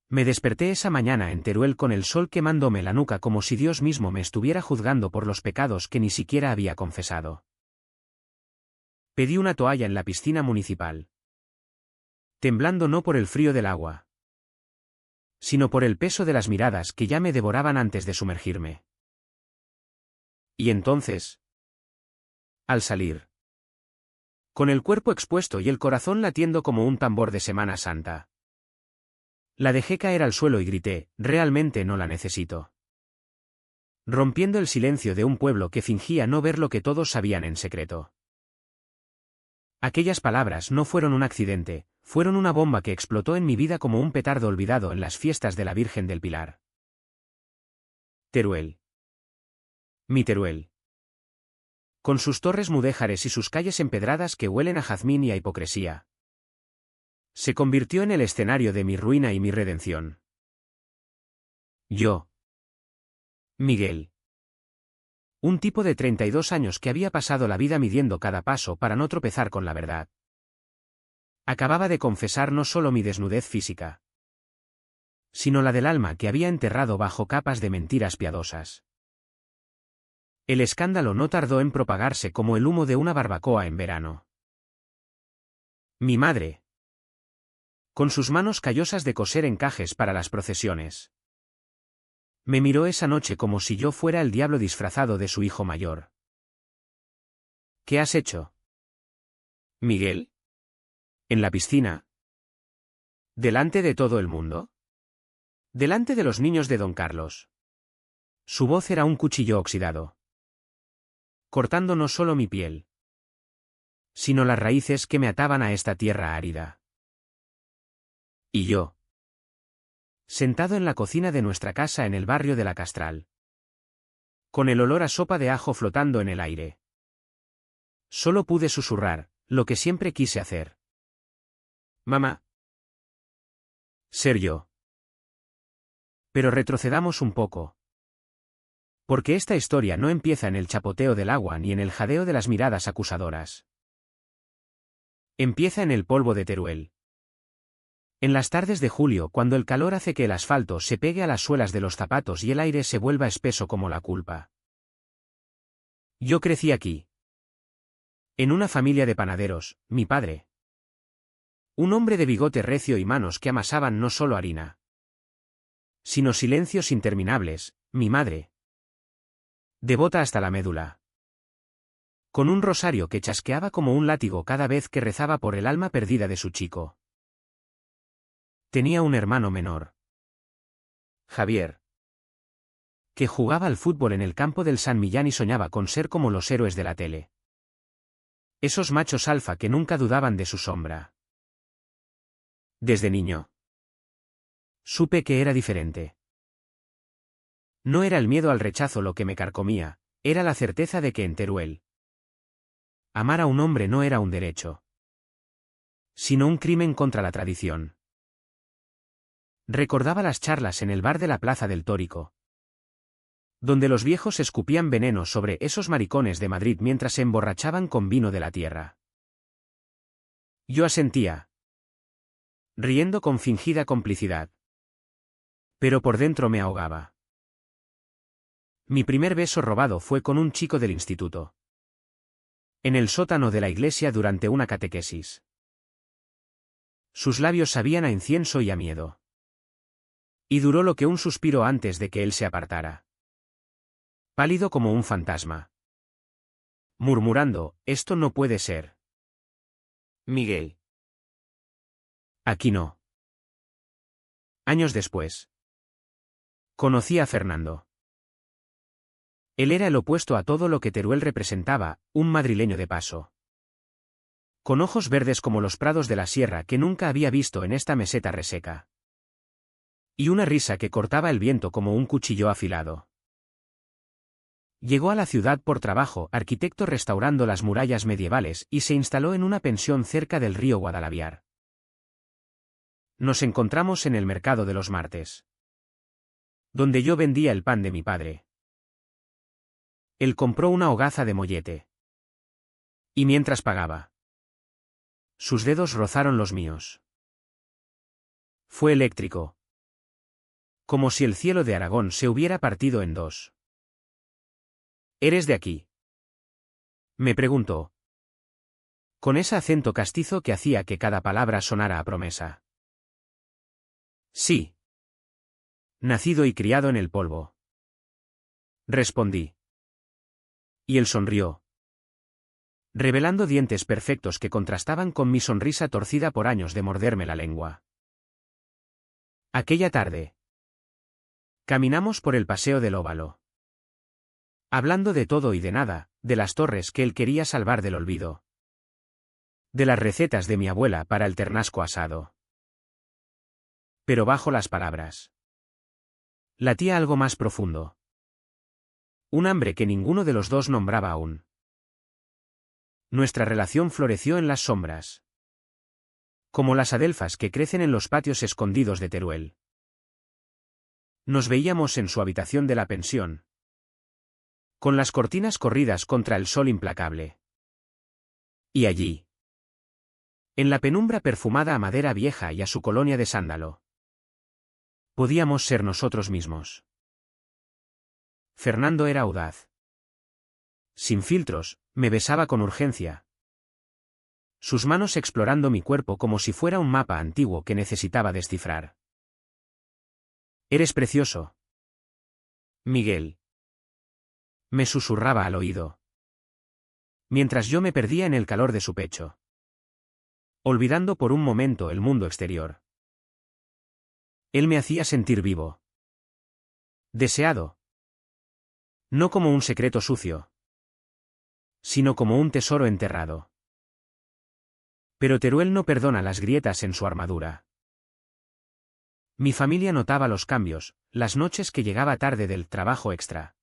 Me desperté esa mañana en Teruel con el sol quemándome la nuca como si Dios mismo me estuviera juzgando por los pecados que ni siquiera había confesado. Pedí una toalla en la piscina municipal. Temblando no por el frío del agua, sino por el peso de las miradas que ya me devoraban antes de sumergirme. Y entonces, al salir, con el cuerpo expuesto y el corazón latiendo como un tambor de Semana Santa, la dejé caer al suelo y grité, realmente no la necesito. Rompiendo el silencio de un pueblo que fingía no ver lo que todos sabían en secreto. Aquellas palabras no fueron un accidente, fueron una bomba que explotó en mi vida como un petardo olvidado en las fiestas de la Virgen del Pilar. Teruel. Mi Teruel. Con sus torres mudéjares y sus calles empedradas que huelen a jazmín y a hipocresía, se convirtió en el escenario de mi ruina y mi redención. Yo. Miguel. Un tipo de 32 años que había pasado la vida midiendo cada paso para no tropezar con la verdad. Acababa de confesar no solo mi desnudez física, sino la del alma que había enterrado bajo capas de mentiras piadosas. El escándalo no tardó en propagarse como el humo de una barbacoa en verano. Mi madre, con sus manos callosas de coser encajes para las procesiones, me miró esa noche como si yo fuera el diablo disfrazado de su hijo mayor. ¿Qué has hecho, Miguel? ¿En la piscina? ¿Delante de todo el mundo? ¿Delante de los niños de don Carlos? Su voz era un cuchillo oxidado, cortando no solo mi piel, sino las raíces que me ataban a esta tierra árida. Y yo, sentado en la cocina de nuestra casa en el barrio de La Castral, con el olor a sopa de ajo flotando en el aire, solo pude susurrar, lo que siempre quise hacer. Mamá. Ser yo. Pero retrocedamos un poco. Porque esta historia no empieza en el chapoteo del agua ni en el jadeo de las miradas acusadoras. Empieza en el polvo de Teruel. En las tardes de julio, cuando el calor hace que el asfalto se pegue a las suelas de los zapatos y el aire se vuelva espeso como la culpa. Yo crecí aquí. En una familia de panaderos, mi padre. Un hombre de bigote recio y manos que amasaban no solo harina, sino silencios interminables, mi madre. Devota hasta la médula. Con un rosario que chasqueaba como un látigo cada vez que rezaba por el alma perdida de su chico. Tenía un hermano menor, Javier, que jugaba al fútbol en el campo del San Millán y soñaba con ser como los héroes de la tele. Esos machos alfa que nunca dudaban de su sombra. Desde niño, supe que era diferente. No era el miedo al rechazo lo que me carcomía, era la certeza de que en Teruel, amar a un hombre no era un derecho, sino un crimen contra la tradición. Recordaba las charlas en el bar de la Plaza del Tórico, donde los viejos escupían veneno sobre esos maricones de Madrid mientras se emborrachaban con vino de la tierra. Yo asentía, riendo con fingida complicidad. Pero por dentro me ahogaba. Mi primer beso robado fue con un chico del instituto. En el sótano de la iglesia durante una catequesis. Sus labios sabían a incienso y a miedo. Y duró lo que un suspiro antes de que él se apartara. Pálido como un fantasma. Murmurando, esto no puede ser. Miguel. Aquí no. Años después. Conocí a Fernando. Él era el opuesto a todo lo que Teruel representaba, un madrileño de paso. Con ojos verdes como los prados de la sierra que nunca había visto en esta meseta reseca. Y una risa que cortaba el viento como un cuchillo afilado. Llegó a la ciudad por trabajo, arquitecto restaurando las murallas medievales, y se instaló en una pensión cerca del río Guadalaviar. Nos encontramos en el mercado de los martes, donde yo vendía el pan de mi padre. Él compró una hogaza de mollete. Y mientras pagaba, sus dedos rozaron los míos. Fue eléctrico. Como si el cielo de Aragón se hubiera partido en dos. ¿Eres de aquí?, me preguntó, con ese acento castizo que hacía que cada palabra sonara a promesa. Sí. Nacido y criado en el polvo. Respondí. Y él sonrió, revelando dientes perfectos que contrastaban con mi sonrisa torcida por años de morderme la lengua. Aquella tarde. Caminamos por el paseo del Óvalo. Hablando de todo y de nada, de las torres que él quería salvar del olvido. De las recetas de mi abuela para el ternasco asado. Pero bajo las palabras latía algo más profundo. Un hambre que ninguno de los dos nombraba aún. Nuestra relación floreció en las sombras. Como las adelfas que crecen en los patios escondidos de Teruel. Nos veíamos en su habitación de la pensión. Con las cortinas corridas contra el sol implacable. Y allí. En la penumbra perfumada a madera vieja y a su colonia de sándalo. Podíamos ser nosotros mismos. Fernando era audaz. Sin filtros, me besaba con urgencia. Sus manos explorando mi cuerpo como si fuera un mapa antiguo que necesitaba descifrar. Eres precioso, Miguel. Me susurraba al oído. Mientras yo me perdía en el calor de su pecho. Olvidando por un momento el mundo exterior. Él me hacía sentir vivo. Deseado. No como un secreto sucio. Sino como un tesoro enterrado. Pero Teruel no perdona las grietas en su armadura. Mi familia notaba los cambios, las noches que llegaba tarde del trabajo extra.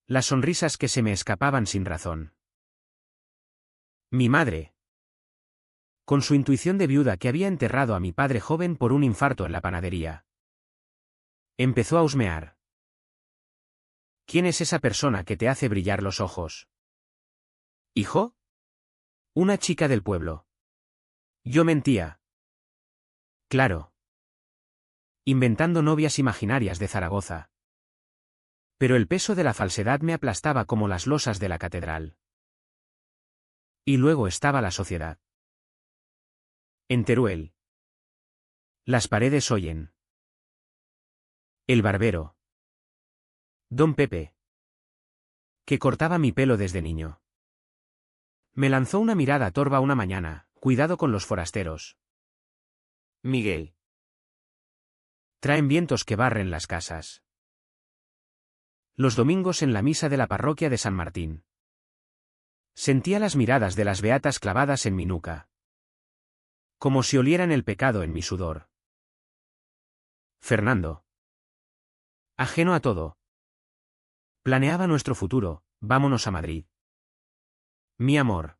Las sonrisas que se me escapaban sin razón. Mi madre. Con su intuición de viuda que había enterrado a mi padre joven por un infarto en la panadería. Empezó a husmear. ¿Quién es esa persona que te hace brillar los ojos? ¿Hijo? Una chica del pueblo. Yo mentía. Claro. Inventando novias imaginarias de Zaragoza. Pero el peso de la falsedad me aplastaba como las losas de la catedral. Y luego estaba la sociedad. En Teruel. Las paredes oyen. El barbero. Don Pepe. Que cortaba mi pelo desde niño. Me lanzó una mirada torva una mañana, cuidado con los forasteros. Miguel. Traen vientos que barren las casas. Los domingos en la misa de la parroquia de San Martín. Sentía las miradas de las beatas clavadas en mi nuca. Como si olieran el pecado en mi sudor. Fernando. Ajeno a todo. Planeaba nuestro futuro, vámonos a Madrid. Mi amor.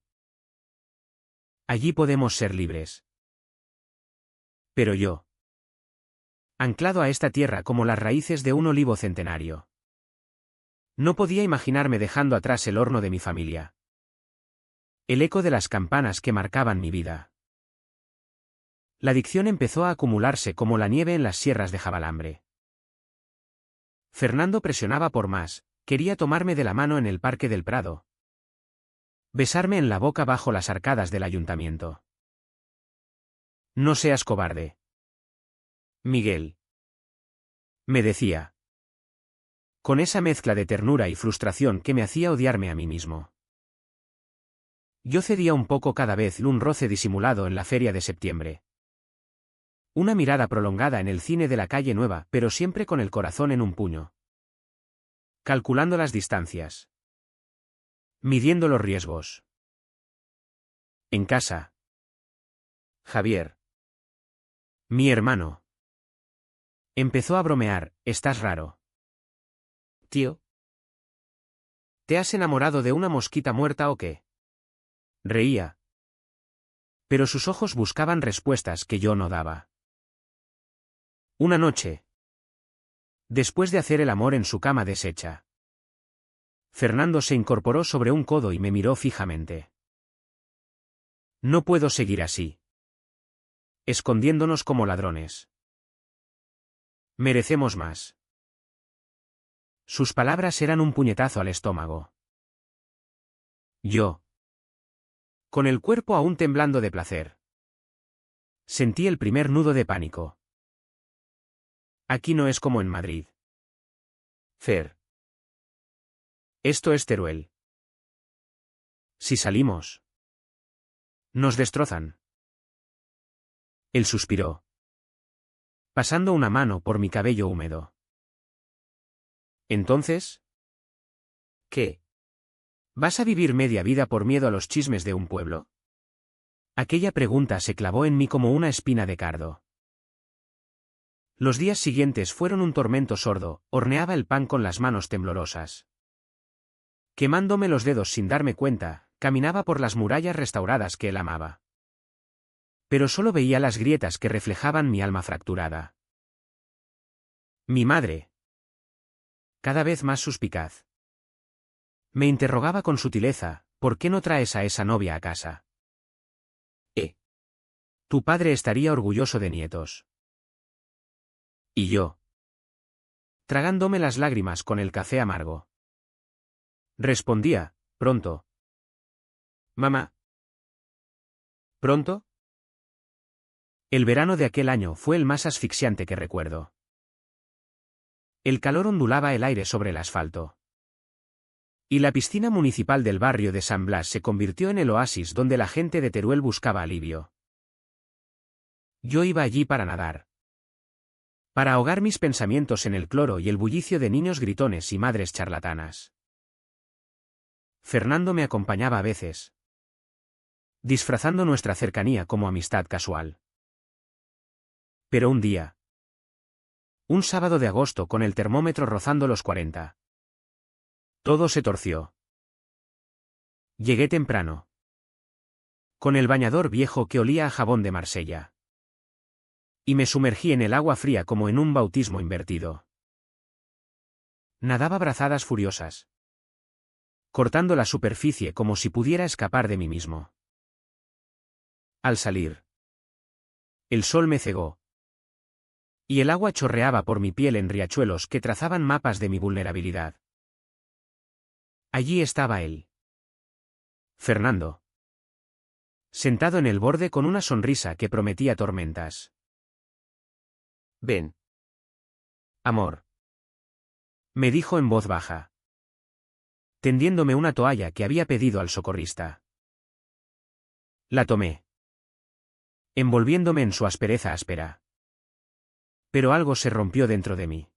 Allí podemos ser libres. Pero yo. Anclado a esta tierra como las raíces de un olivo centenario. No podía imaginarme dejando atrás el horno de mi familia. El eco de las campanas que marcaban mi vida. La adicción empezó a acumularse como la nieve en las sierras de Jabalambre. Fernando presionaba por más, quería tomarme de la mano en el Parque del Prado. Besarme en la boca bajo las arcadas del ayuntamiento. No seas cobarde. Miguel. Me decía. Con esa mezcla de ternura y frustración que me hacía odiarme a mí mismo. Yo cedía un poco cada vez un roce disimulado en la feria de septiembre. Una mirada prolongada en el cine de la calle Nueva, pero siempre con el corazón en un puño. Calculando las distancias. Midiendo los riesgos. En casa. Javier. Mi hermano. Empezó a bromear, estás raro. Tío. ¿Te has enamorado de una mosquita muerta o qué? Reía. Pero sus ojos buscaban respuestas que yo no daba. Una noche. Después de hacer el amor en su cama deshecha. Fernando se incorporó sobre un codo y me miró fijamente. No puedo seguir así. Escondiéndonos como ladrones. Merecemos más. Sus palabras eran un puñetazo al estómago. Yo, con el cuerpo aún temblando de placer, sentí el primer nudo de pánico. Aquí no es como en Madrid. Fer. Esto es Teruel. Si salimos, nos destrozan. Él suspiró, pasando una mano por mi cabello húmedo. Entonces, ¿qué? ¿Vas a vivir media vida por miedo a los chismes de un pueblo? Aquella pregunta se clavó en mí como una espina de cardo. Los días siguientes fueron un tormento sordo, horneaba el pan con las manos temblorosas. Quemándome los dedos sin darme cuenta, caminaba por las murallas restauradas que él amaba. Pero solo veía las grietas que reflejaban mi alma fracturada. Mi madre, cada vez más suspicaz, me interrogaba con sutileza: ¿por qué no traes a esa novia a casa? Tu padre estaría orgulloso de nietos. Y yo, tragándome las lágrimas con el café amargo, respondía: pronto. Mamá. ¿Pronto? El verano de aquel año fue el más asfixiante que recuerdo. El calor ondulaba el aire sobre el asfalto. Y la piscina municipal del barrio de San Blas se convirtió en el oasis donde la gente de Teruel buscaba alivio. Yo iba allí para nadar, para ahogar mis pensamientos en el cloro y el bullicio de niños gritones y madres charlatanas. Fernando me acompañaba a veces, disfrazando nuestra cercanía como amistad casual. Pero un día, un sábado de agosto con el termómetro rozando los 40, todo se torció. Llegué temprano, con el bañador viejo que olía a jabón de Marsella, y me sumergí en el agua fría como en un bautismo invertido. Nadaba brazadas furiosas, cortando la superficie como si pudiera escapar de mí mismo. Al salir, el sol me cegó, y el agua chorreaba por mi piel en riachuelos que trazaban mapas de mi vulnerabilidad. Allí estaba él, Fernando, sentado en el borde con una sonrisa que prometía tormentas. Ven, amor, me dijo en voz baja, tendiéndome una toalla que había pedido al socorrista. La tomé, envolviéndome en su aspereza áspera. Pero algo se rompió dentro de mí.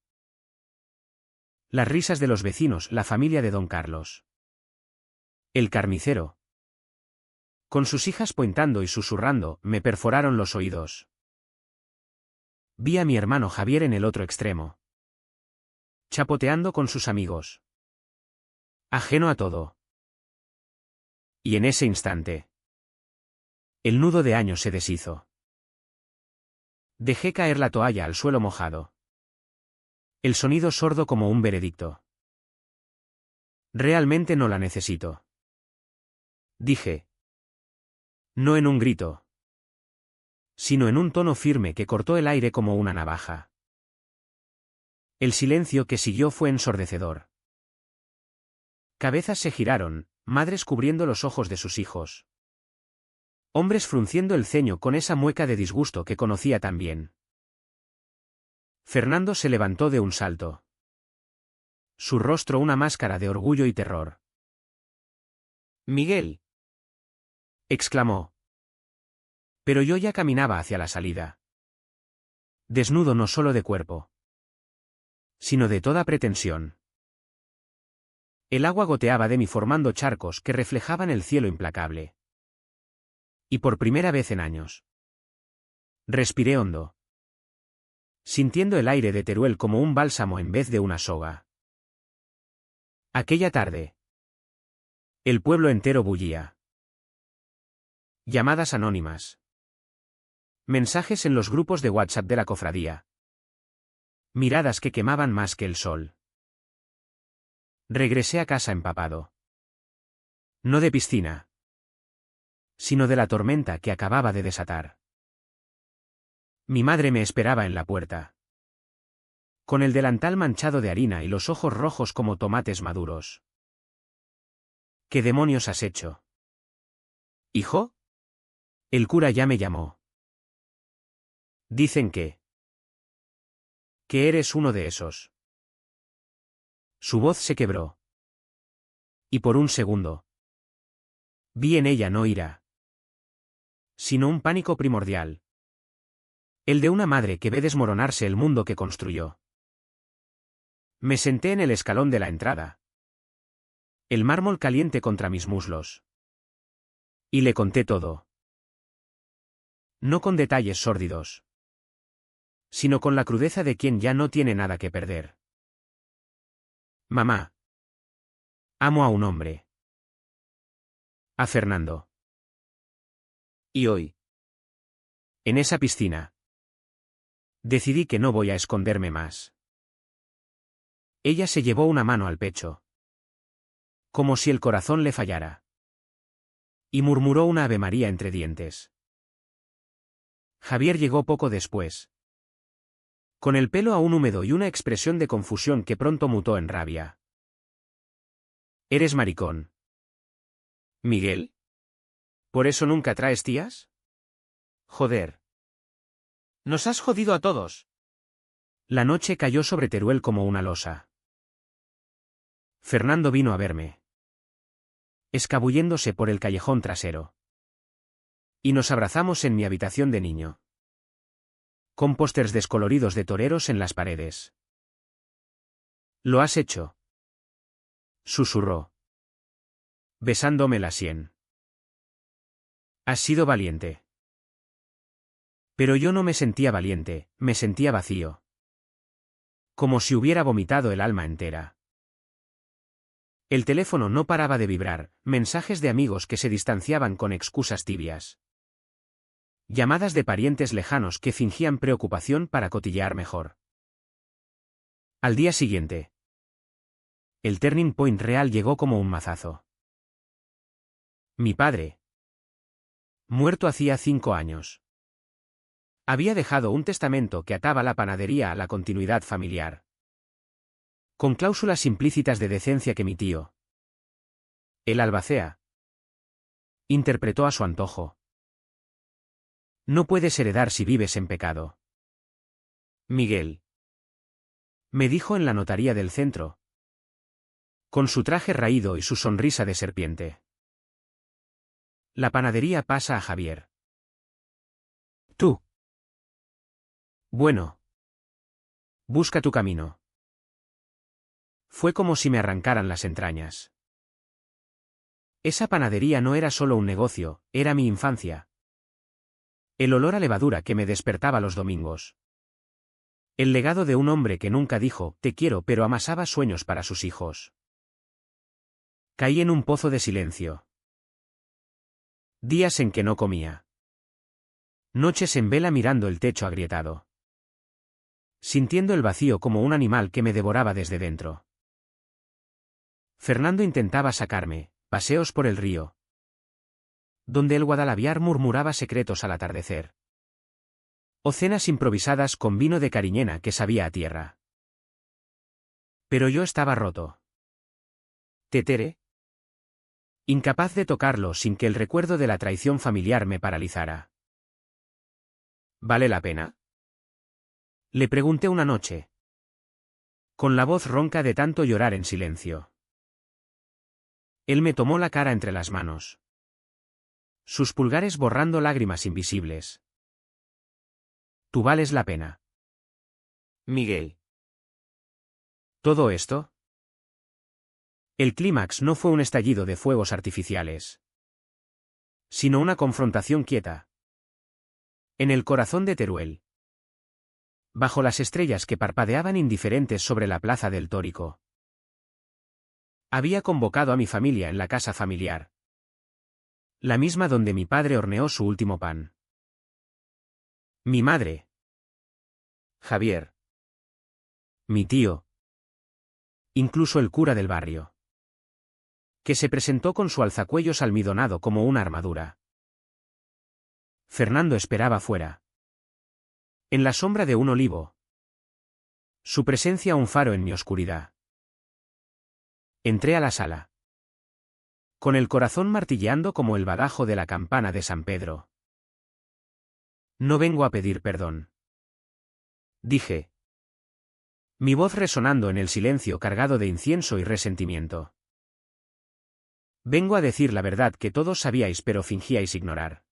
Las risas de los vecinos, la familia de don Carlos, el carnicero, con sus hijas pointando y susurrando, me perforaron los oídos. Vi a mi hermano Javier en el otro extremo, chapoteando con sus amigos, ajeno a todo. Y en ese instante, el nudo de años se deshizo. Dejé caer la toalla al suelo mojado. El sonido sordo como un veredicto. Realmente no la necesito, dije. No en un grito, sino en un tono firme que cortó el aire como una navaja. El silencio que siguió fue ensordecedor. Cabezas se giraron, madres cubriendo los ojos de sus hijos, hombres frunciendo el ceño con esa mueca de disgusto que conocía tan bien. Fernando se levantó de un salto, su rostro una máscara de orgullo y terror. «Miguel», exclamó. Pero yo ya caminaba hacia la salida. Desnudo no solo de cuerpo, sino de toda pretensión. El agua goteaba de mí formando charcos que reflejaban el cielo implacable. Y por primera vez en años, respiré hondo, sintiendo el aire de Teruel como un bálsamo en vez de una soga. Aquella tarde, el pueblo entero bullía. Llamadas anónimas. Mensajes en los grupos de WhatsApp de la cofradía. Miradas que quemaban más que el sol. Regresé a casa empapado. No de piscina, sino de la tormenta que acababa de desatar. Mi madre me esperaba en la puerta. Con el delantal manchado de harina y los ojos rojos como tomates maduros. ¿Qué demonios has hecho? ¿Hijo? El cura ya me llamó. Dicen que eres uno de esos. Su voz se quebró. Y por un segundo vi en ella no ira, sino un pánico primordial. El de una madre que ve desmoronarse el mundo que construyó. Me senté en el escalón de la entrada. El mármol caliente contra mis muslos. Y le conté todo. No con detalles sórdidos, sino con la crudeza de quien ya no tiene nada que perder. Mamá. Amo a un hombre. A Fernando. Y hoy, en esa piscina, decidí que no voy a esconderme más. Ella se llevó una mano al pecho, como si el corazón le fallara, y murmuró una avemaría entre dientes. Javier llegó poco después, con el pelo aún húmedo y una expresión de confusión que pronto mutó en rabia. ¿Eres maricón, Miguel? ¿Por eso nunca traes tías? Joder. Nos has jodido a todos. La noche cayó sobre Teruel como una losa. Fernando vino a verme, escabulléndose por el callejón trasero. Y nos abrazamos en mi habitación de niño, con pósters descoloridos de toreros en las paredes. «Lo has hecho», susurró, besándome la sien. «Has sido valiente». Pero yo no me sentía valiente, me sentía vacío. Como si hubiera vomitado el alma entera. El teléfono no paraba de vibrar, mensajes de amigos que se distanciaban con excusas tibias. Llamadas de parientes lejanos que fingían preocupación para cotillear mejor. Al día siguiente, el turning point real llegó como un mazazo. Mi padre, muerto hacía 5 años, había dejado un testamento que ataba la panadería a la continuidad familiar, con cláusulas implícitas de decencia que mi tío, el albacea, interpretó a su antojo. No puedes heredar si vives en pecado. Miguel, me dijo en la notaría del centro, con su traje raído y su sonrisa de serpiente. La panadería pasa a Javier. Tú. Bueno. Busca tu camino. Fue como si me arrancaran las entrañas. Esa panadería no era solo un negocio, era mi infancia. El olor a levadura que me despertaba los domingos. El legado de un hombre que nunca dijo, te quiero, pero amasaba sueños para sus hijos. Caí en un pozo de silencio. Días en que no comía. Noches en vela mirando el techo agrietado. Sintiendo el vacío como un animal que me devoraba desde dentro. Fernando intentaba sacarme, paseos por el río, donde el Guadalaviar murmuraba secretos al atardecer. O cenas improvisadas con vino de Cariñena que sabía a tierra. Pero yo estaba roto. Tetere. Incapaz de tocarlo sin que el recuerdo de la traición familiar me paralizara. ¿Vale la pena? Le pregunté una noche, con la voz ronca de tanto llorar en silencio. Él me tomó la cara entre las manos, sus pulgares borrando lágrimas invisibles. Tú vales la pena. Miguel. ¿Todo esto? El clímax no fue un estallido de fuegos artificiales, sino una confrontación quieta. En el corazón de Teruel. Bajo las estrellas que parpadeaban indiferentes sobre la plaza del Tórico. Había convocado a mi familia en la casa familiar. La misma donde mi padre horneó su último pan. Mi madre. Javier. Mi tío. Incluso el cura del barrio, que se presentó con su alzacuellos almidonado como una armadura. Fernando esperaba fuera, en la sombra de un olivo, Su presencia un faro en mi oscuridad. Entré a la sala. Con el corazón martilleando como el badajo de la campana de San Pedro. No vengo a pedir perdón. Dije. Mi voz resonando en el silencio cargado de incienso y resentimiento. Vengo a decir la verdad que todos sabíais pero fingíais ignorar.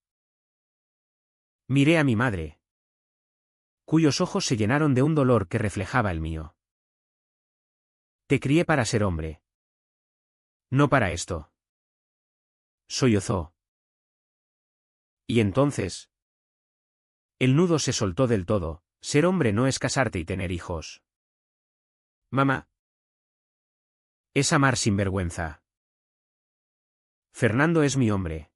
Miré a mi madre, cuyos ojos se llenaron de un dolor que reflejaba el mío. Te crié para ser hombre. No para esto. Sollozó. Y entonces. El nudo se soltó del todo. Ser hombre no es casarte y tener hijos. Mamá. Es amar sin vergüenza. Fernando es mi hombre.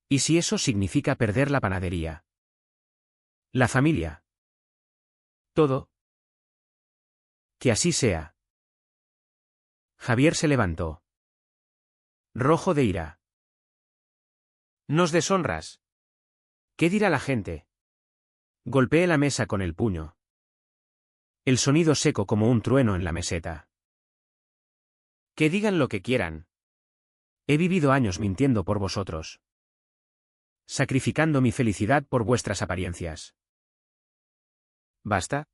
¿Y si eso significa perder la panadería? La familia. Todo. Que así sea. Javier se levantó. Rojo de ira. Nos deshonras. ¿Qué dirá la gente? Golpeé la mesa con el puño. El sonido seco como un trueno en la meseta. Que digan lo que quieran. He vivido años mintiendo por vosotros. Sacrificando mi felicidad por vuestras apariencias. ¿Basta?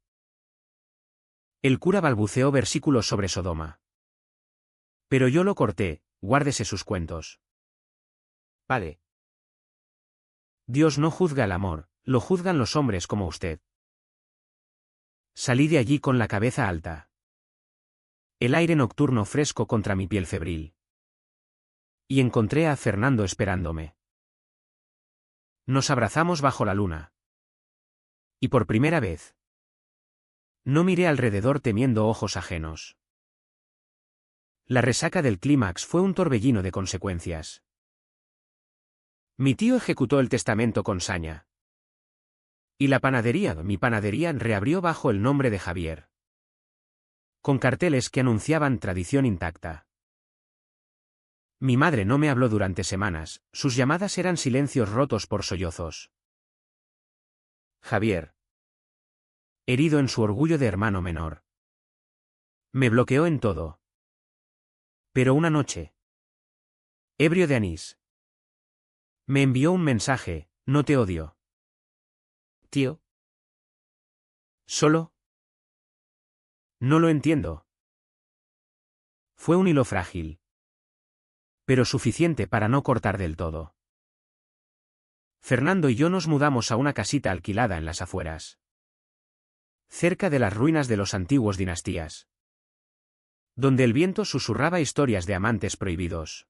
El cura balbuceó versículos sobre Sodoma. Pero yo lo corté, guárdese sus cuentos. Vale. Dios no juzga el amor, lo juzgan los hombres como usted. Salí de allí con la cabeza alta. El aire nocturno fresco contra mi piel febril. Y encontré a Fernando esperándome. Nos abrazamos bajo la luna. Y por primera vez. No miré alrededor temiendo ojos ajenos. La resaca del clímax fue un torbellino de consecuencias. Mi tío ejecutó el testamento con saña. Y mi panadería reabrió bajo el nombre de Javier. Con carteles que anunciaban tradición intacta. Mi madre no me habló durante semanas, sus llamadas eran silencios rotos por sollozos. Javier. Herido en su orgullo de hermano menor. Me bloqueó en todo. Pero una noche. Ebrio de anís. Me envió un mensaje, no te odio. Tío. ¿Solo? No lo entiendo. Fue un hilo frágil. Pero suficiente para no cortar del todo. Fernando y yo nos mudamos a una casita alquilada en las afueras. Cerca de las ruinas de los antiguos dinastías. Donde el viento susurraba historias de amantes prohibidos.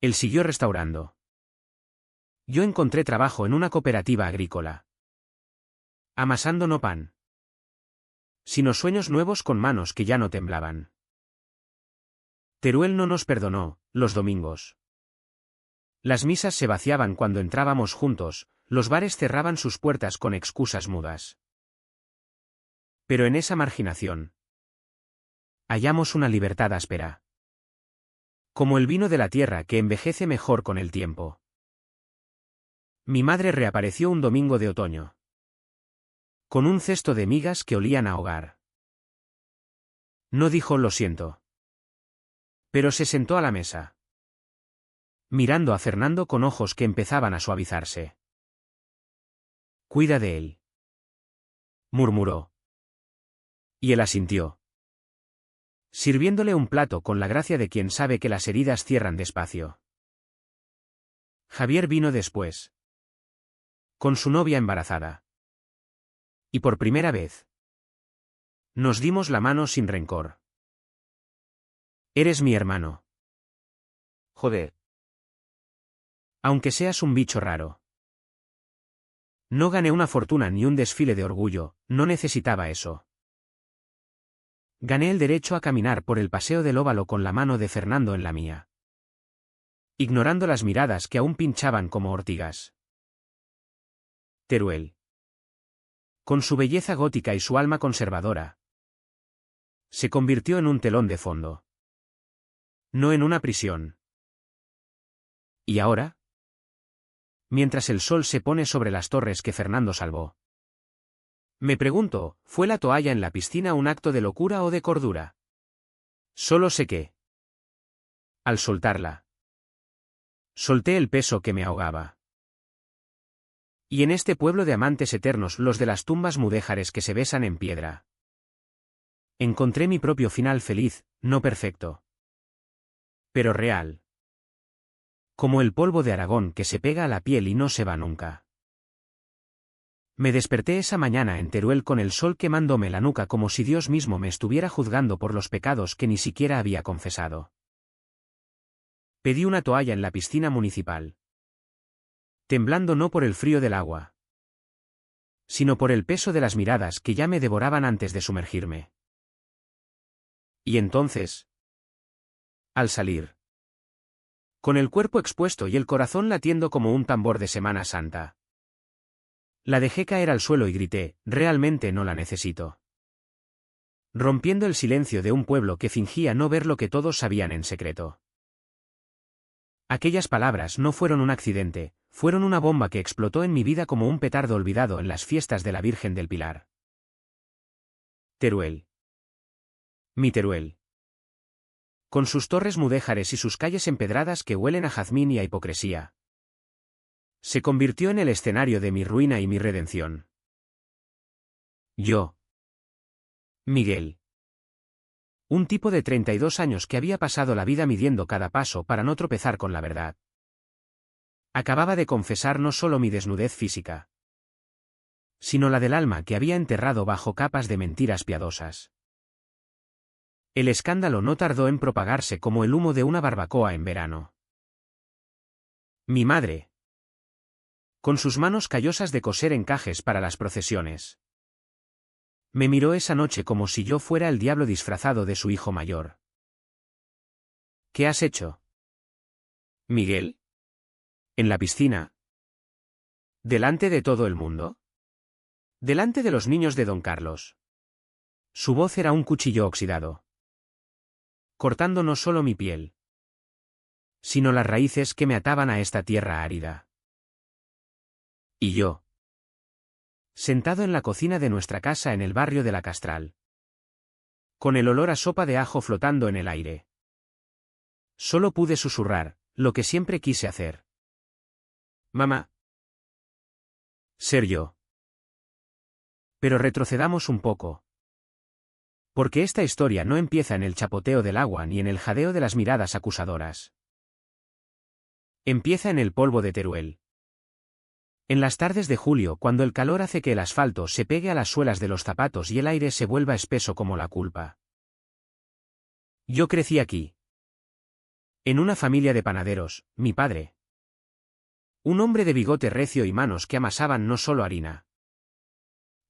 Él siguió restaurando. Yo encontré trabajo en una cooperativa agrícola. Amasando no pan, sino sueños nuevos con manos que ya no temblaban. Teruel no nos perdonó, los domingos. Las misas se vaciaban cuando entrábamos juntos, los bares cerraban sus puertas con excusas mudas. Pero en esa marginación hallamos una libertad áspera. Como el vino de la tierra que envejece mejor con el tiempo. Mi madre reapareció un domingo de otoño. Con un cesto de migas que olían a hogar. No dijo lo siento. Pero se sentó a la mesa. Mirando a Fernando con ojos que empezaban a suavizarse. Cuida de él. Murmuró. Y él asintió. Sirviéndole un plato con la gracia de quien sabe que las heridas cierran despacio. Javier vino después. Con su novia embarazada. Y por primera vez. Nos dimos la mano sin rencor. Eres mi hermano. Joder. Aunque seas un bicho raro. No gané una fortuna ni un desfile de orgullo, no necesitaba eso. Gané el derecho a caminar por el paseo del óvalo con la mano de Fernando en la mía. Ignorando las miradas que aún pinchaban como ortigas. Teruel. Con su belleza gótica y su alma conservadora. Se convirtió en un telón de fondo. No en una prisión. ¿Y ahora? Mientras el sol se pone sobre las torres que Fernando salvó. Me pregunto, ¿fue la toalla en la piscina un acto de locura o de cordura? Solo sé que, al soltarla, solté el peso que me ahogaba. Y en este pueblo de amantes eternos, los de las tumbas mudéjares que se besan en piedra, encontré mi propio final feliz, no perfecto, pero real. Como el polvo de Aragón que se pega a la piel y no se va nunca. Me desperté esa mañana en Teruel con el sol quemándome la nuca como si Dios mismo me estuviera juzgando por los pecados que ni siquiera había confesado. Pedí una toalla en la piscina municipal. Temblando no por el frío del agua, sino por el peso de las miradas que ya me devoraban antes de sumergirme. Y entonces, al salir, con el cuerpo expuesto y el corazón latiendo como un tambor de Semana Santa, la dejé caer al suelo y grité, realmente no la necesito. Rompiendo el silencio de un pueblo que fingía no ver lo que todos sabían en secreto. Aquellas palabras no fueron un accidente, fueron una bomba que explotó en mi vida como un petardo olvidado en las fiestas de la Virgen del Pilar. Teruel. Mi Teruel. Con sus torres mudéjares y sus calles empedradas que huelen a jazmín y a hipocresía, se convirtió en el escenario de mi ruina y mi redención. Yo, Miguel. Un tipo de 32 años que había pasado la vida midiendo cada paso para no tropezar con la verdad. Acababa de confesar no solo mi desnudez física, sino la del alma que había enterrado bajo capas de mentiras piadosas. El escándalo no tardó en propagarse como el humo de una barbacoa en verano. Mi madre, con sus manos callosas de coser encajes para las procesiones, me miró esa noche como si yo fuera el diablo disfrazado de su hijo mayor. ¿Qué has hecho, Miguel? ¿En la piscina? ¿Delante de todo el mundo? Delante de los niños de don Carlos. Su voz era un cuchillo oxidado, cortando no solo mi piel, sino las raíces que me ataban a esta tierra árida. Y yo, sentado en la cocina de nuestra casa en el barrio de la Castral, con el olor a sopa de ajo flotando en el aire, solo pude susurrar, lo que siempre quise hacer. Mamá. Ser yo. Pero retrocedamos un poco. Porque esta historia no empieza en el chapoteo del agua ni en el jadeo de las miradas acusadoras. Empieza en el polvo de Teruel. En las tardes de julio, cuando el calor hace que el asfalto se pegue a las suelas de los zapatos y el aire se vuelva espeso como la culpa. Yo crecí aquí. En una familia de panaderos, mi padre. Un hombre de bigote recio y manos que amasaban no solo harina,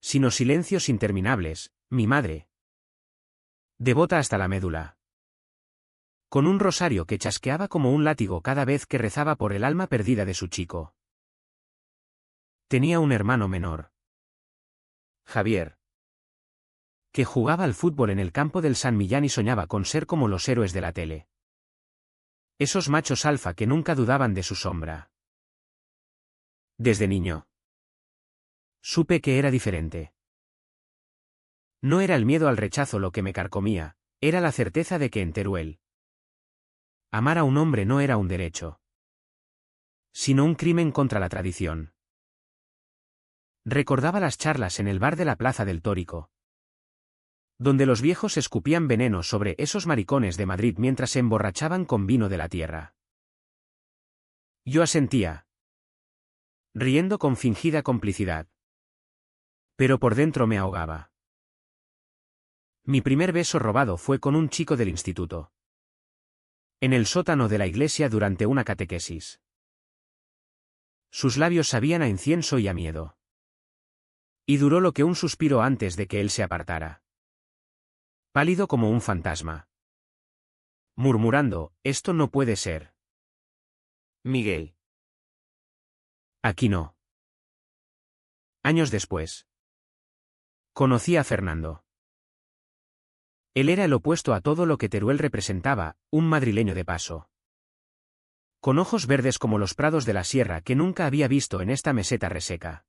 sino silencios interminables, mi madre. Devota hasta la médula. Con un rosario que chasqueaba como un látigo cada vez que rezaba por el alma perdida de su chico. Tenía un hermano menor, Javier, que jugaba al fútbol en el campo del San Millán y soñaba con ser como los héroes de la tele. Esos machos alfa que nunca dudaban de su sombra. Desde niño, supe que era diferente. No era el miedo al rechazo lo que me carcomía, era la certeza de que en Teruel, amar a un hombre no era un derecho, sino un crimen contra la tradición. Recordaba las charlas en el bar de la Plaza del Tórico, donde los viejos escupían veneno sobre esos maricones de Madrid mientras se emborrachaban con vino de la tierra. Yo asentía, riendo con fingida complicidad. Pero por dentro me ahogaba. Mi primer beso robado fue con un chico del instituto. En el sótano de la iglesia durante una catequesis. Sus labios sabían a incienso y a miedo. Y duró lo que un suspiro antes de que él se apartara. Pálido como un fantasma. Murmurando, esto no puede ser. Miguel. Aquí no. Años después. Conocí a Fernando. Él era el opuesto a todo lo que Teruel representaba, un madrileño de paso. Con ojos verdes como los prados de la sierra que nunca había visto en esta meseta reseca.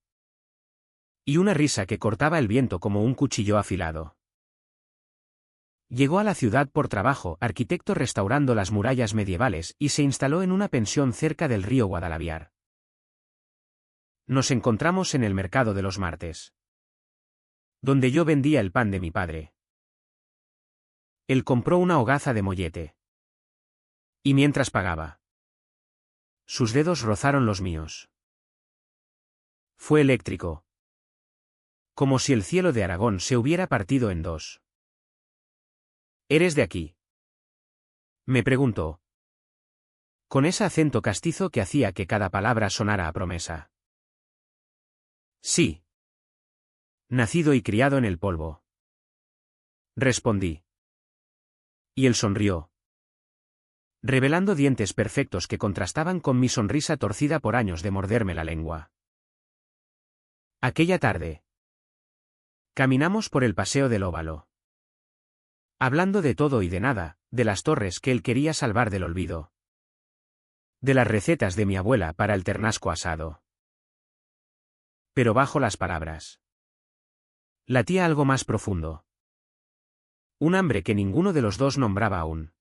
Y una risa que cortaba el viento como un cuchillo afilado. Llegó a la ciudad por trabajo, arquitecto restaurando las murallas medievales, y se instaló en una pensión cerca del río Guadalaviar. Nos encontramos en el mercado de los martes, donde yo vendía el pan de mi padre. Él compró una hogaza de mollete. Y mientras pagaba, sus dedos rozaron los míos. Fue eléctrico. Como si el cielo de Aragón se hubiera partido en dos. ¿Eres de aquí?, me preguntó, con ese acento castizo que hacía que cada palabra sonara a promesa. Sí. Nacido y criado en el polvo, respondí. Y él sonrió, revelando dientes perfectos que contrastaban con mi sonrisa torcida por años de morderme la lengua. Aquella tarde, caminamos por el paseo del Óvalo, hablando de todo y de nada, de las torres que él quería salvar del olvido, de las recetas de mi abuela para el ternasco asado. Pero bajo las palabras latía algo más profundo. Un hambre que ninguno de los dos nombraba aún.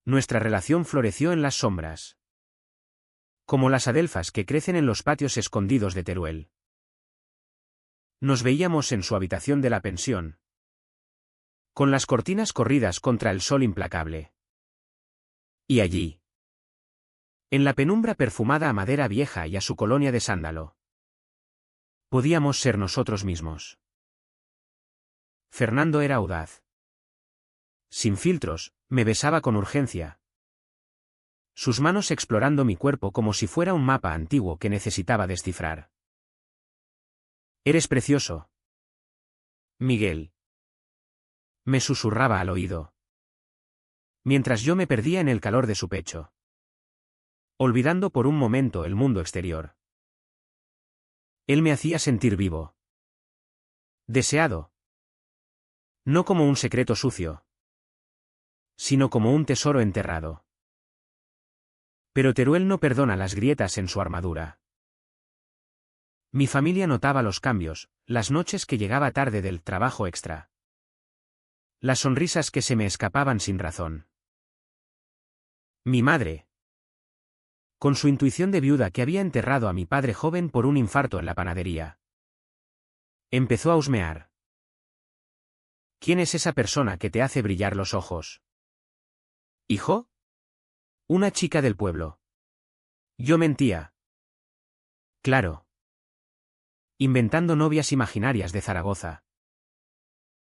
Nuestra relación floreció en las sombras, como las adelfas que crecen en los patios escondidos de Teruel. Nos veíamos en su habitación de la pensión, con las cortinas corridas contra el sol implacable. Y allí, en la penumbra perfumada a madera vieja y a su colonia de sándalo, podíamos ser nosotros mismos. Fernando era audaz. Sin filtros, me besaba con urgencia, sus manos explorando mi cuerpo como si fuera un mapa antiguo que necesitaba descifrar. Eres precioso, Miguel, me susurraba al oído, mientras yo me perdía en el calor de su pecho, olvidando por un momento el mundo exterior. Él me hacía sentir vivo, deseado, no como un secreto sucio, sino como un tesoro enterrado. Pero Teruel no perdona las grietas en su armadura. Mi familia notaba los cambios, las noches que llegaba tarde del trabajo extra, las sonrisas que se me escapaban sin razón. Mi madre, con su intuición de viuda que había enterrado a mi padre joven por un infarto en la panadería, empezó a husmear. ¿Quién es esa persona que te hace brillar los ojos? ¿Hijo? Una chica del pueblo. Yo mentía. Claro. Inventando novias imaginarias de Zaragoza.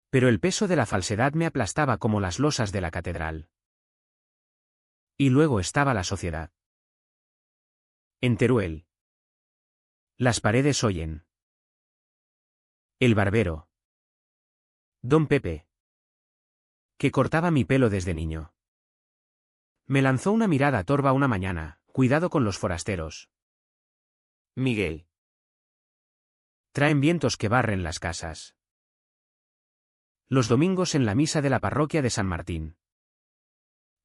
Pero el peso de la falsedad me aplastaba como las losas de la catedral. Y luego estaba la sociedad. En Teruel, las paredes oyen. El barbero, don Pepe, que cortaba mi pelo desde niño, me lanzó una mirada torva una mañana. Cuidado con los forasteros, Miguel. Traen vientos que barren las casas. Los domingos en la misa de la parroquia de San Martín,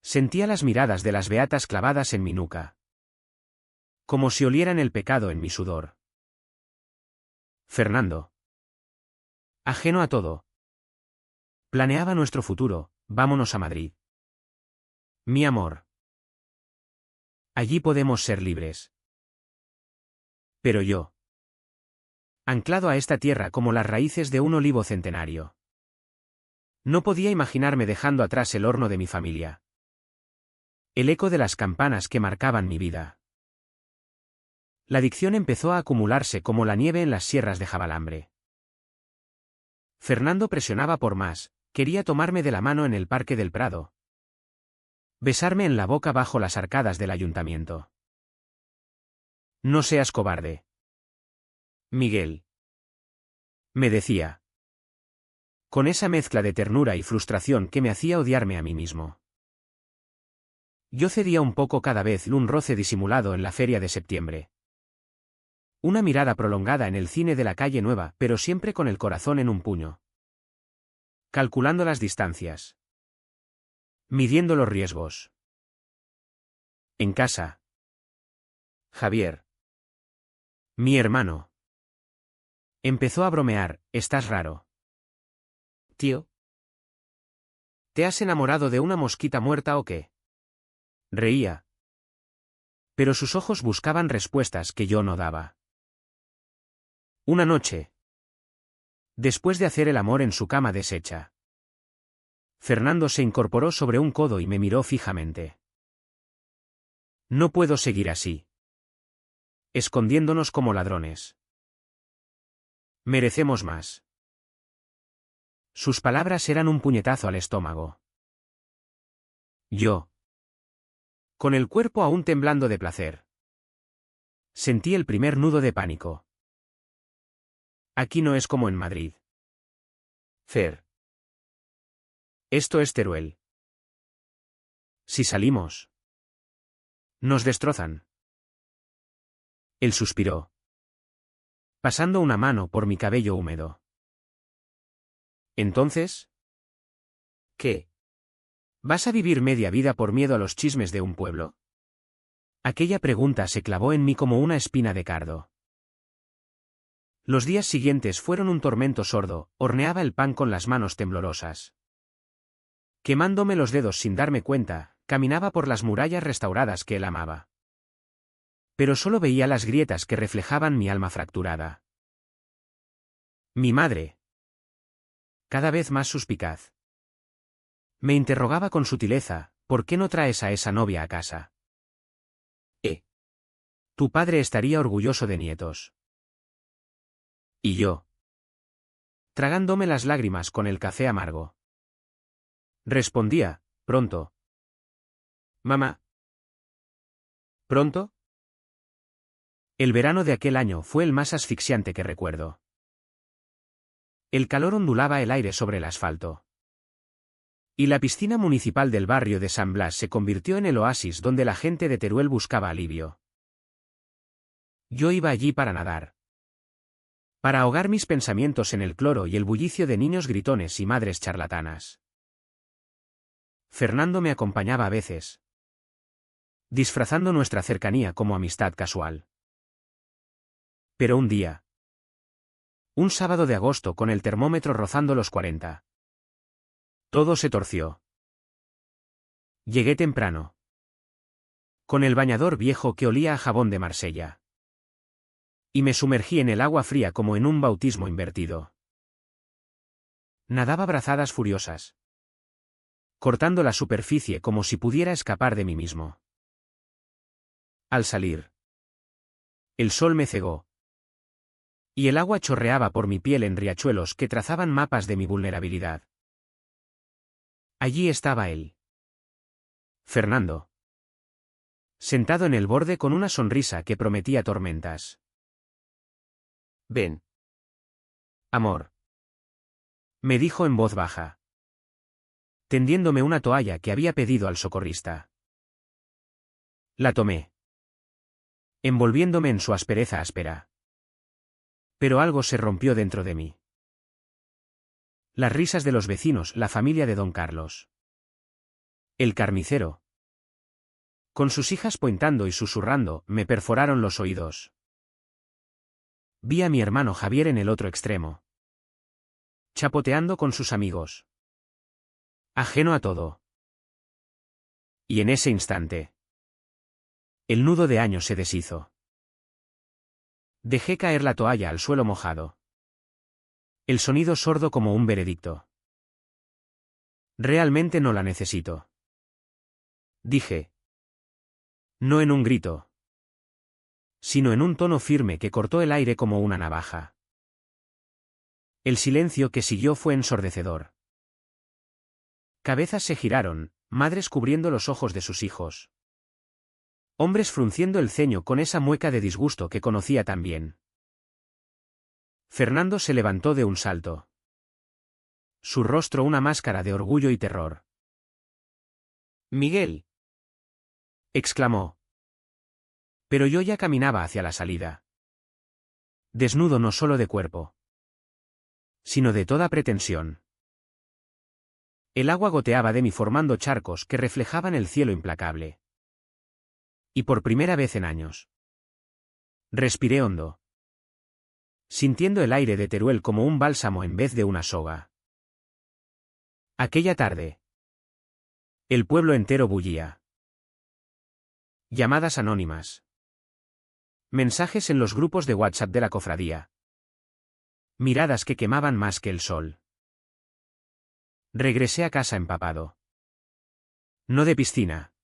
sentía las miradas de las beatas clavadas en mi nuca, como si olieran el pecado en mi sudor. Fernando, ajeno a todo, planeaba nuestro futuro. Vámonos a Madrid. Mi amor. Allí podemos ser libres. Pero yo, anclado a esta tierra como las raíces de un olivo centenario, no podía imaginarme dejando atrás el horno de mi familia, el eco de las campanas que marcaban mi vida. La adicción empezó a acumularse como la nieve en las sierras de Jabalambre. Fernando presionaba por más, quería tomarme de la mano en el Parque del Prado, besarme en la boca bajo las arcadas del ayuntamiento. No seas cobarde, Miguel, me decía, con esa mezcla de ternura y frustración que me hacía odiarme a mí mismo. Yo cedía un poco cada vez, un roce disimulado en la feria de septiembre. Una mirada prolongada en el cine de la calle Nueva, pero siempre con el corazón en un puño. Calculando las distancias. Midiendo los riesgos. En casa. Javier, mi hermano, Empezó a bromear, «Estás raro. Tío. ¿Te has enamorado de una mosquita muerta o qué?» Reía. Pero sus ojos buscaban respuestas que yo no daba. Una noche, después de hacer el amor en su cama deshecha, Fernando se incorporó sobre un codo y me miró fijamente. «No puedo seguir así. Escondiéndonos como ladrones. Merecemos más». Sus palabras eran un puñetazo al estómago. Yo, con el cuerpo aún temblando de placer, sentí el primer nudo de pánico. Aquí no es como en Madrid. Fer. Esto es Teruel. Si salimos, nos destrozan. Él suspiró, pasando una mano por mi cabello húmedo. Entonces, ¿qué? ¿Vas a vivir media vida por miedo a los chismes de un pueblo? Aquella pregunta se clavó en mí como una espina de cardo. Los días siguientes fueron un tormento sordo, horneaba el pan con las manos temblorosas. Quemándome los dedos sin darme cuenta, caminaba por las murallas restauradas que él amaba. Pero solo veía las grietas que reflejaban mi alma fracturada. Mi madre, cada vez más suspicaz, me interrogaba con sutileza, ¿por qué no traes a esa novia a casa? Tu padre estaría orgulloso de nietos. Y yo, tragándome las lágrimas con el café amargo, respondía, pronto. Mamá. ¿Pronto? El verano de aquel año fue el más asfixiante que recuerdo. El calor ondulaba el aire sobre el asfalto. Y la piscina municipal del barrio de San Blas se convirtió en el oasis donde la gente de Teruel buscaba alivio. Yo iba allí para nadar. Para ahogar mis pensamientos en el cloro y el bullicio de niños gritones y madres charlatanas. Fernando me acompañaba a veces, disfrazando nuestra cercanía como amistad casual. Pero un día, un sábado de agosto con el termómetro rozando los 40, todo se torció. Llegué temprano, con el bañador viejo que olía a jabón de Marsella. Y me sumergí en el agua fría como en un bautismo invertido. Nadaba brazadas furiosas, cortando la superficie como si pudiera escapar de mí mismo. Al salir, el sol me cegó, y el agua chorreaba por mi piel en riachuelos que trazaban mapas de mi vulnerabilidad. Allí estaba él. Fernando. Sentado en el borde con una sonrisa que prometía tormentas. Ven. Amor. Me dijo en voz baja, tendiéndome una toalla que había pedido al socorrista. La tomé, envolviéndome en su aspereza áspera. Pero algo se rompió dentro de mí. Las risas de los vecinos, la familia de don Carlos. El carnicero, con sus hijas pointando y susurrando, me perforaron los oídos. Vi a mi hermano Javier en el otro extremo, chapoteando con sus amigos, ajeno a todo. Y en ese instante, el nudo de años se deshizo. Dejé caer la toalla al suelo mojado. El sonido sordo como un veredicto. Realmente no la necesito. Dije. No en un grito, sino en un tono firme que cortó el aire como una navaja. El silencio que siguió fue ensordecedor. Cabezas se giraron, madres cubriendo los ojos de sus hijos. Hombres frunciendo el ceño con esa mueca de disgusto que conocía tan bien. Fernando se levantó de un salto. Su rostro una máscara de orgullo y terror. «Miguel», exclamó. Pero yo ya caminaba hacia la salida. Desnudo no solo de cuerpo, sino de toda pretensión. El agua goteaba de mí formando charcos que reflejaban el cielo implacable. Y por primera vez en años, respiré hondo. sintiendo el aire de Teruel como un bálsamo en vez de una soga. Aquella tarde. El pueblo entero bullía. Llamadas anónimas. Mensajes en los grupos de WhatsApp de la cofradía. Miradas que quemaban más que el sol. Regresé a casa empapado. No de piscina,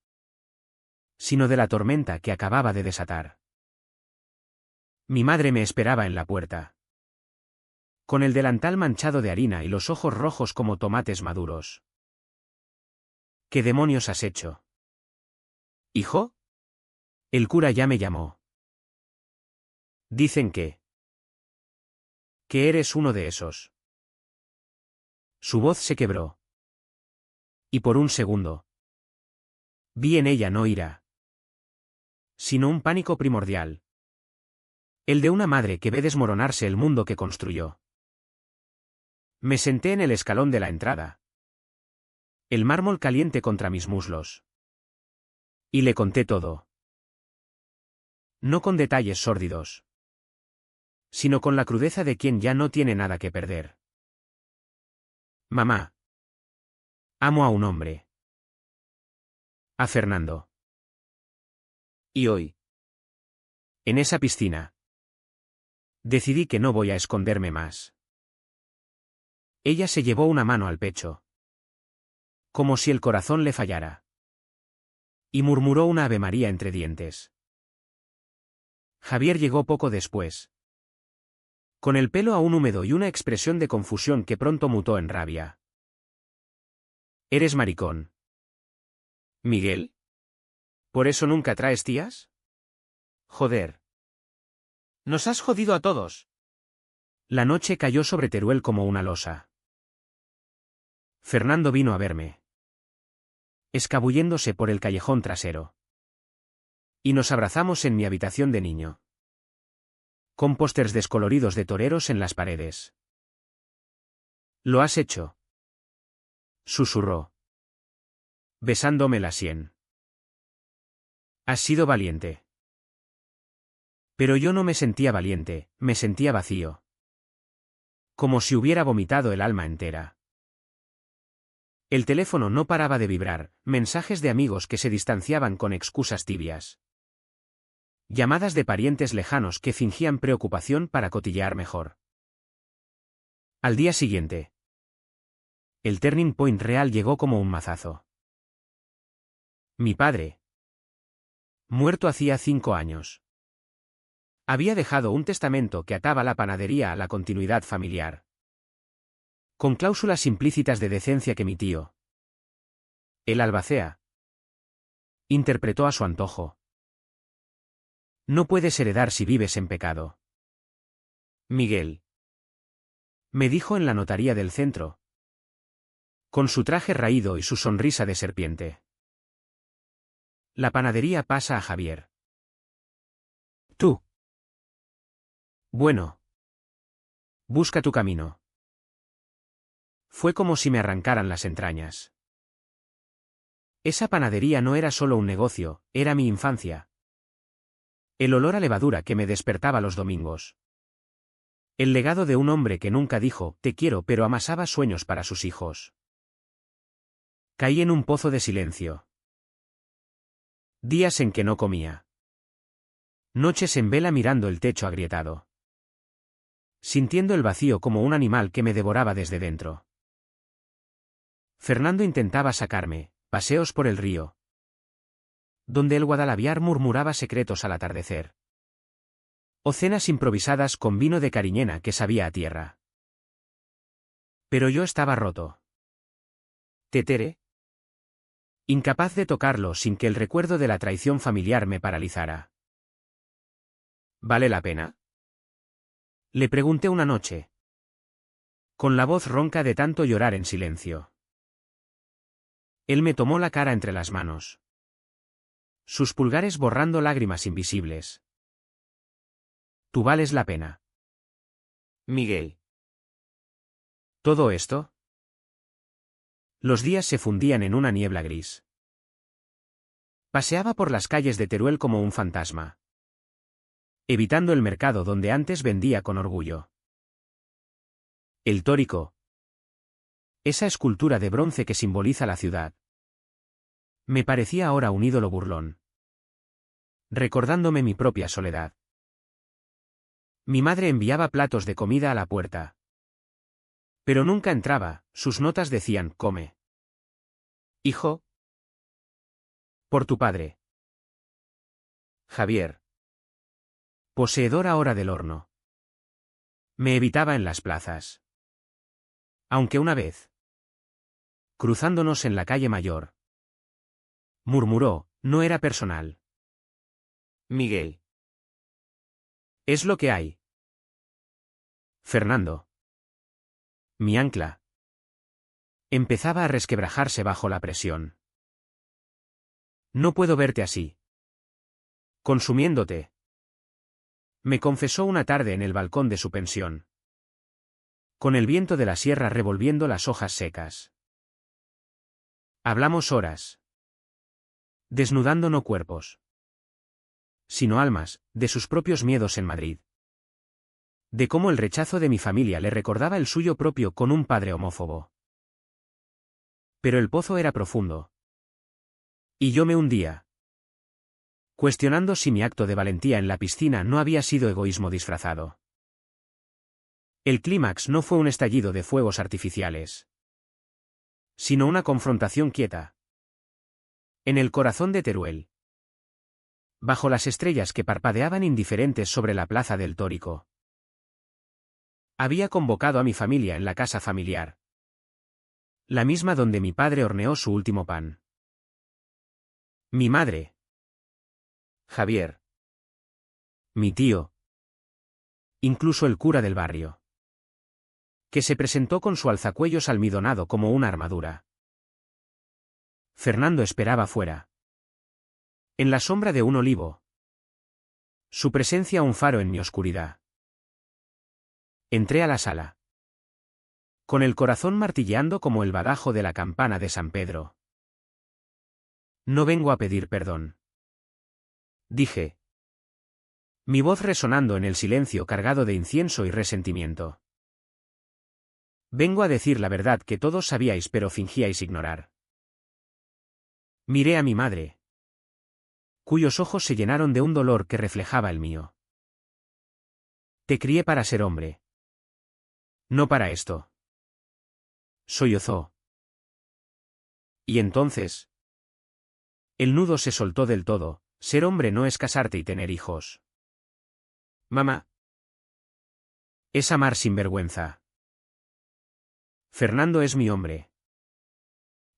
sino de la tormenta que acababa de desatar. Mi madre me esperaba en la puerta, con el delantal manchado de harina y los ojos rojos como tomates maduros. ¿Qué demonios has hecho? ¿Hijo? El cura ya me llamó. Dicen que eres uno de esos. Su voz se quebró. Y por un segundo vi en ella no ira, sino un pánico primordial. El de una madre que ve desmoronarse el mundo que construyó. Me senté en el escalón de la entrada. El mármol caliente contra mis muslos. Y le conté todo. No con detalles sórdidos, sino con la crudeza de quien ya no tiene nada que perder. Mamá. Amo a un hombre. A Fernando. Y hoy, en esa piscina, decidí que no voy a esconderme más. Ella se llevó una mano al pecho, como si el corazón le fallara, y murmuró una avemaría entre dientes. Javier llegó poco después, con el pelo aún húmedo y una expresión de confusión que pronto mutó en rabia. ¿Eres maricón, Miguel? ¿Por eso nunca traes tías? Joder. Nos has jodido a todos. La noche cayó sobre Teruel como una losa. Fernando vino a verme, escabulléndose por el callejón trasero. Y nos abrazamos en mi habitación de niño, con pósters descoloridos de toreros en las paredes. «Lo has hecho», susurró, besándome la sien. «Has sido valiente». Pero yo no me sentía valiente, me sentía vacío. Como si hubiera vomitado el alma entera. El teléfono no paraba de vibrar, mensajes de amigos que se distanciaban con excusas tibias. Llamadas de parientes lejanos que fingían preocupación para cotillear mejor. Al día siguiente, el turning point real llegó como un mazazo. Mi padre, muerto hacía 5 años, había dejado un testamento que ataba la panadería a la continuidad familiar, con cláusulas implícitas de decencia que mi tío, el albacea, interpretó a su antojo. No puedes heredar si vives en pecado. Miguel, me dijo en la notaría del centro, con su traje raído y su sonrisa de serpiente. La panadería pasa a Javier. Tú. Bueno. Busca tu camino. Fue como si me arrancaran las entrañas. Esa panadería no era solo un negocio, era mi infancia. El olor a levadura que me despertaba los domingos. El legado de un hombre que nunca dijo, te quiero, pero amasaba sueños para sus hijos. Caí en un pozo de silencio. Días en que no comía. Noches en vela mirando el techo agrietado. Sintiendo el vacío como un animal que me devoraba desde dentro. Fernando intentaba sacarme, paseos por el río, donde el Guadalaviar murmuraba secretos al atardecer. O cenas improvisadas con vino de Cariñena que sabía a tierra. Pero yo estaba roto. Tetere. Incapaz de tocarlo sin que el recuerdo de la traición familiar me paralizara. ¿Vale la pena? Le pregunté una noche, con la voz ronca de tanto llorar en silencio. Él me tomó la cara entre las manos, sus pulgares borrando lágrimas invisibles. Tú vales la pena. Miguel. ¿Todo esto? Los días se fundían en una niebla gris. Paseaba por las calles de Teruel como un fantasma. evitando el mercado donde antes vendía con orgullo. El tórico. Esa escultura de bronce que simboliza la ciudad. Me parecía ahora un ídolo burlón. Recordándome mi propia soledad. Mi madre enviaba platos de comida a la puerta. Pero nunca entraba, sus notas decían, come. Hijo. Por tu padre. Javier. Poseedor ahora del horno. Me evitaba en las plazas. Aunque una vez, cruzándonos en la calle Mayor, murmuró, no era personal. Miguel. Es lo que hay. Fernando. Mi ancla. Empezaba a resquebrajarse bajo la presión. No puedo verte así. Consumiéndote. Me confesó una tarde en el balcón de su pensión. Con el viento de la sierra revolviendo las hojas secas. Hablamos horas. Desnudando no cuerpos, sino almas, de sus propios miedos en Madrid. De cómo el rechazo de mi familia le recordaba el suyo propio con un padre homófobo. Pero el pozo era profundo. Y yo me hundía. Cuestionando si mi acto de valentía en la piscina no había sido egoísmo disfrazado. El clímax no fue un estallido de fuegos artificiales, sino una confrontación quieta. En el corazón de Teruel. Bajo las estrellas que parpadeaban indiferentes sobre la plaza del Tórico. Había convocado a mi familia en la casa familiar. La misma donde mi padre horneó su último pan. Mi madre. Javier. Mi tío. Incluso el cura del barrio. Que se presentó con su alzacuellos almidonado como una armadura. Fernando esperaba fuera. En la sombra de un olivo. Su presencia un faro en mi oscuridad. Entré a la sala. Con el corazón martilleando como el badajo de la campana de San Pedro. No vengo a pedir perdón. Dije. Mi voz resonando en el silencio cargado de incienso y resentimiento. Vengo a decir la verdad que todos sabíais pero fingíais ignorar. Miré a mi madre, cuyos ojos se llenaron de un dolor que reflejaba el mío. Te crié para ser hombre. No para esto. Sollozó. Y entonces. El nudo se soltó del todo, ser hombre no es casarte y tener hijos. Mamá. Es amar sin vergüenza. Fernando es mi hombre.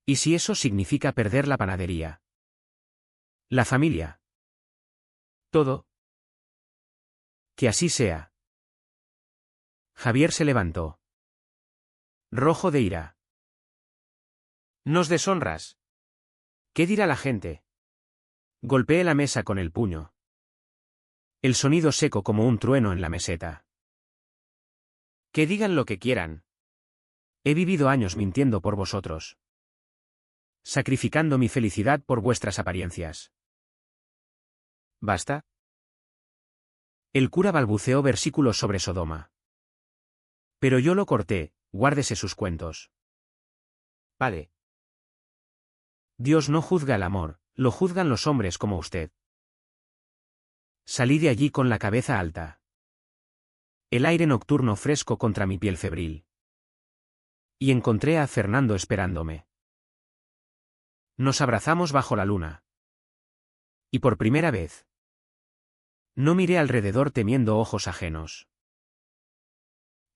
¿Y si eso significa perder la panadería? La familia. Todo. Que así sea. Javier se levantó. Rojo de ira. Nos deshonras. ¿Qué dirá la gente? Golpeé la mesa con el puño. El sonido seco como un trueno en la meseta. Que digan lo que quieran. He vivido años mintiendo por vosotros. Sacrificando mi felicidad por vuestras apariencias. ¿Basta? El cura balbuceó versículos sobre Sodoma. Pero yo lo corté, guárdese sus cuentos. Padre. Dios no juzga el amor, lo juzgan los hombres como usted. Salí de allí con la cabeza alta. El aire nocturno fresco contra mi piel febril. Y encontré a Fernando esperándome. Nos abrazamos bajo la luna. Y por primera vez. No miré alrededor temiendo ojos ajenos.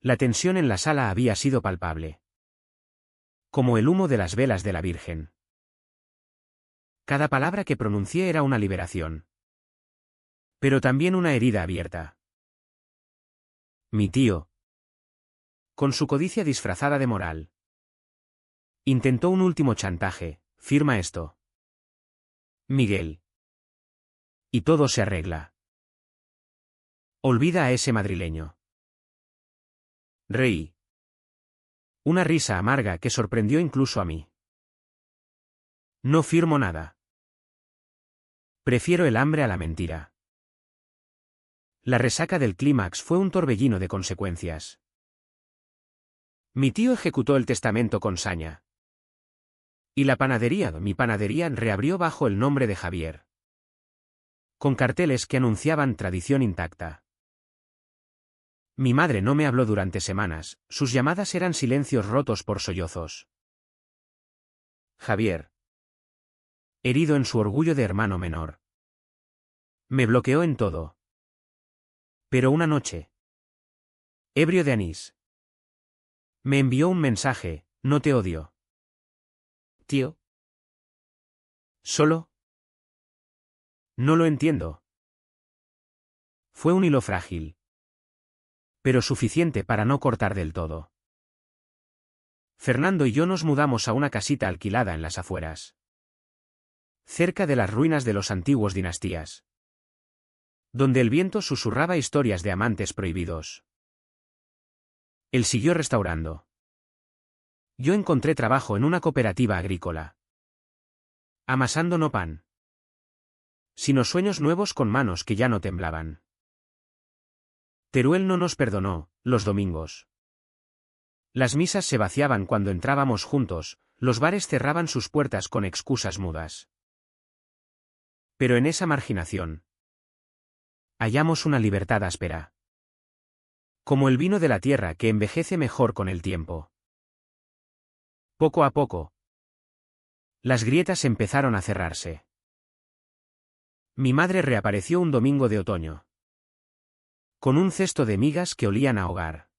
La tensión en la sala había sido palpable. Como el humo de las velas de la Virgen. Cada palabra que pronuncié era una liberación. Pero también una herida abierta. Mi tío. Con su codicia disfrazada de moral. Intentó un último chantaje, firma esto. Miguel. Y todo se arregla. Olvida a ese madrileño. Reí. Una risa amarga que sorprendió incluso a mí. No firmo nada. Prefiero el hambre a la mentira. La resaca del clímax fue un torbellino de consecuencias. Mi tío ejecutó el testamento con saña. Y mi panadería, reabrió bajo el nombre de Javier, con carteles que anunciaban tradición intacta. Mi madre no me habló durante semanas, sus llamadas eran silencios rotos por sollozos. Javier, herido en su orgullo de hermano menor, me bloqueó en todo. Pero una noche, ebrio de anís, me envió un mensaje: no te odio, tío. ¿Solo? No lo entiendo. Fue un hilo frágil, pero suficiente para no cortar del todo. Fernando y yo nos mudamos a una casita alquilada en las afueras, cerca de las ruinas de los antiguos dinastías, donde el viento susurraba historias de amantes prohibidos. Él siguió restaurando. Yo encontré trabajo en una cooperativa agrícola, amasando no pan, sino sueños nuevos con manos que ya no temblaban. Teruel no nos perdonó, los domingos. Las misas se vaciaban cuando entrábamos juntos, los bares cerraban sus puertas con excusas mudas. Pero en esa marginación hallamos una libertad áspera, como el vino de la tierra que envejece mejor con el tiempo. Poco a poco, las grietas empezaron a cerrarse. Mi madre reapareció un domingo de otoño, con un cesto de migas que olían a hogar.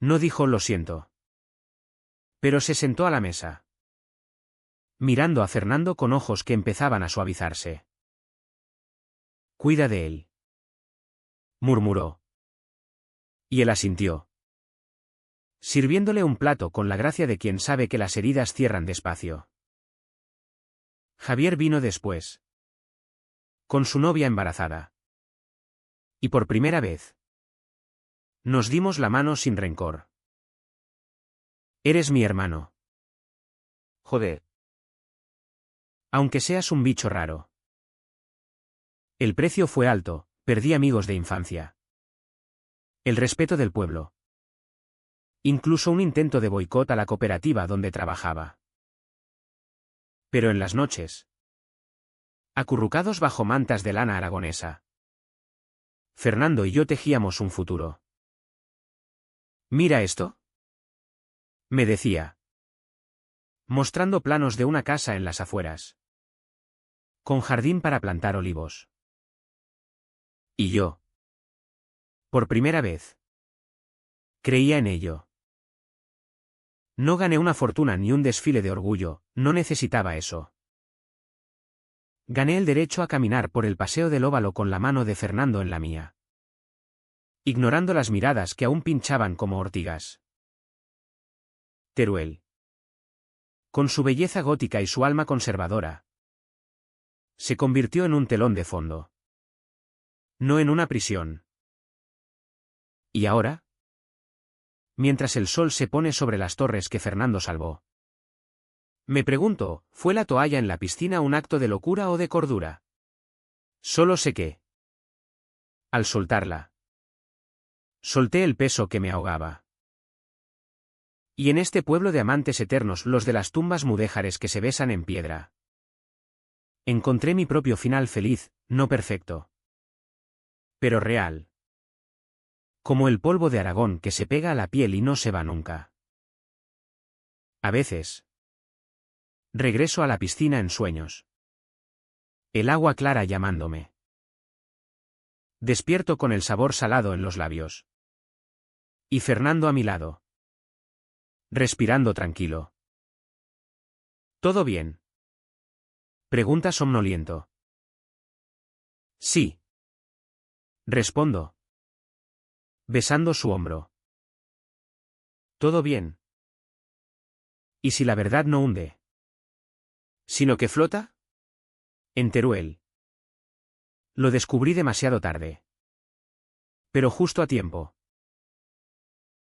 No dijo lo siento, pero se sentó a la mesa, mirando a Fernando con ojos que empezaban a suavizarse. «Cuida de él», murmuró. Y él asintió, sirviéndole un plato con la gracia de quien sabe que las heridas cierran despacio. Javier vino después, con su novia embarazada. Y por primera vez, nos dimos la mano sin rencor. «Eres mi hermano. Joder. Aunque seas un bicho raro». El precio fue alto, perdí amigos de infancia, el respeto del pueblo, incluso un intento de boicot a la cooperativa donde trabajaba. Pero en las noches, acurrucados bajo mantas de lana aragonesa, Fernando y yo tejíamos un futuro. «Mira esto», me decía, mostrando planos de una casa en las afueras, con jardín para plantar olivos. Y yo, por primera vez, creía en ello. No gané una fortuna ni un desfile de orgullo, no necesitaba eso. Gané el derecho a caminar por el paseo del óvalo con la mano de Fernando en la mía, ignorando las miradas que aún pinchaban como ortigas. Teruel, con su belleza gótica y su alma conservadora, se convirtió en un telón de fondo, no en una prisión. ¿Y ahora? Mientras el sol se pone sobre las torres que Fernando salvó, me pregunto, ¿fue la toalla en la piscina un acto de locura o de cordura? Solo sé que, al soltarla, solté el peso que me ahogaba. Y en este pueblo de amantes eternos, los de las tumbas mudéjares que se besan en piedra, encontré mi propio final feliz, no perfecto, pero real. Como el polvo de Aragón que se pega a la piel y no se va nunca. A veces, regreso a la piscina en sueños, el agua clara llamándome. Despierto con el sabor salado en los labios. Y Fernando a mi lado, respirando tranquilo. ¿Todo bien?, pregunta somnoliento. Sí, respondo, besando su hombro. ¿Todo bien? ¿Y si la verdad no hunde, sino que flota? En Teruel. Lo descubrí demasiado tarde, pero justo a tiempo.